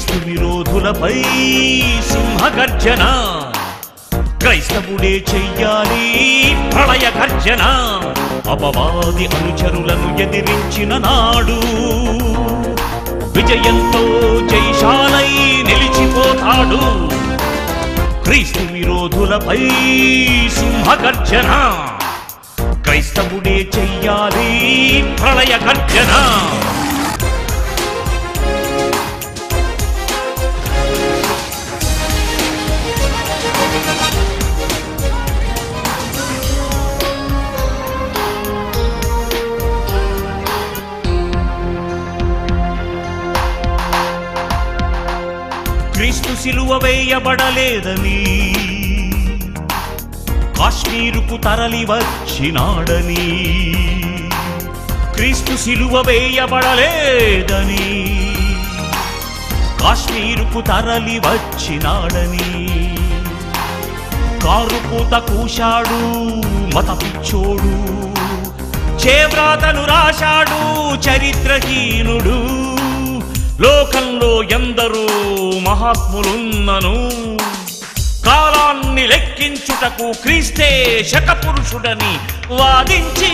క్రీస్తు విరోధులపై సింహగర్జన, క్రైస్తవుడే చెయ్యాలి ప్రళయ గర్జన. అపవాది అనుచరులను ఎదిరించిన నాడు విజయంతో జైశాలై నిలిచిపోతాడు. క్రీస్తు విరోధులపై సింహగర్జన, క్రైస్తవుడే చెయ్యాలి ప్రళయ గర్జన. క్రీస్తు సిలువ వేయబడలేదని, కాశ్మీరుకు తరలి వచ్చినాడని. క్రీస్తు సిలువ వేయబడలేదని, కాశ్మీరుకు తరలి వచ్చినాడని. కారుపూత కూశాడు మత పిచ్చోడు, చేవ్రాతను రాశాడు చరిత్రహీనుడు. లోకంలో ఎందరో మహాత్ములున్నను, కాలాన్ని లెక్కించుటకు క్రీస్తే శకపురుషుడని వాదించి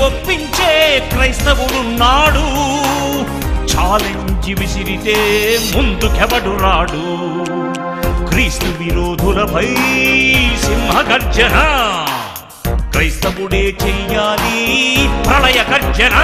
ఒప్పించే క్రైస్తవుడున్నాడు. ఛాలెంజ్ విసిరితే ముందుకెవడు రాడు. క్రీస్తు విరోధులపై సింహగర్జన, క్రైస్తవుడే చెయ్యాలి ప్రళయ గర్జన.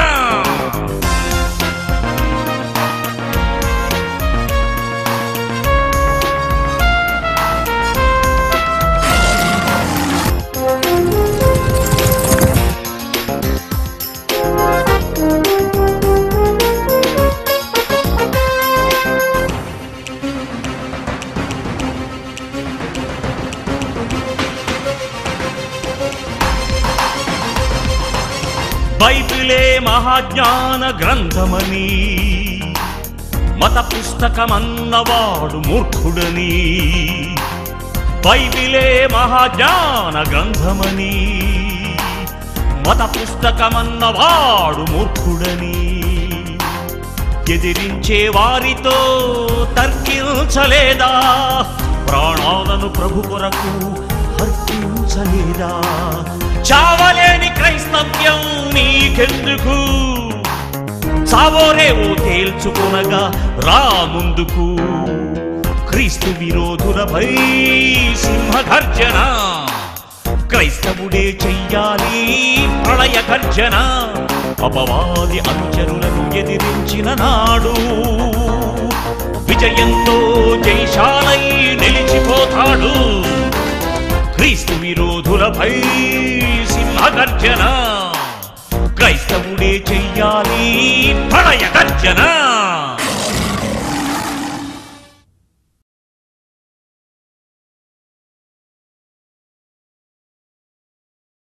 బైబిలే మహాజ్ఞాన గ్రంథమని, మత పుస్తకమన్నవాడు మూర్ఖుడని. బైబిలే మహాజ్ఞాన గ్రంథమని, మత పుస్తకమన్నవాడు మూర్ఖుడని. ఎదిరించే వారితో తర్కించలేదా, ప్రాణాలను ప్రభు కొరకు అర్పించలేదా. చావలేని క్రైస్తవ్యం నీకెందుకు, చావోరేవో తేల్చుకొనగా రా ముందుకు. క్రీస్తు విరోధులపై సింహగర్జన, క్రైస్తవుడే చెయ్యాలి ప్రళయ గర్జన. అపవాది అనుచరులను ఎదిరించిన నాడు విజయంతో జైశాలై నిలిచిపోతాడు. క్రీస్తు విరోధులపై సింహగర్జన, క్రైస్తవుడే చెయ్యాలి ప్రళయ గర్జన.